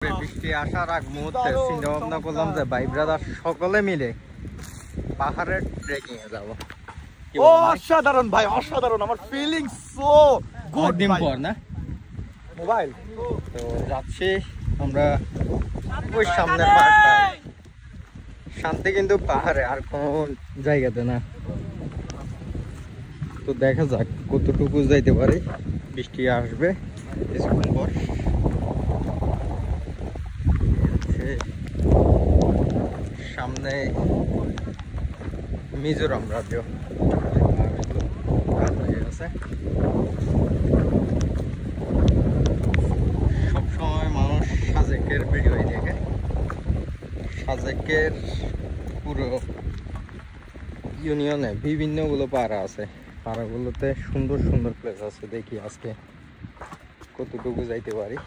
বৃষ্টি আসার আগ মুহূর্তে চিন্তা ভাবনা করলাম যে ভাই ব্রাদার সকলে মিলে পাহাড়ের ট্রেকিং এ যাবো। অসাধারণ ভাই, অসাধারণ। আমার ফিলিংস সো গুড দিন পর না মোবাইল। তো যাচ্ছি আমরা ওই সামনের পাহাড়টায়। শান্তি কিন্তু পাহাড়ে, আর কোন জায়গাতে না। তো দেখা যাক কতটুকু যাইতে পারি। বৃষ্টি আসবে কিছুক্ষণ পর। সামনে মিজোরাম রাজ্য আছে। সবসময় মানুষ সাজেকের ভিডিও দেখে। সাজেকের পুরো ইউনিয়নে বিভিন্নগুলো পাড়া আছে। পাড়াগুলোতে সুন্দর সুন্দর প্লেস আছে। দেখি আজকে কতটুকু যাইতে পারি।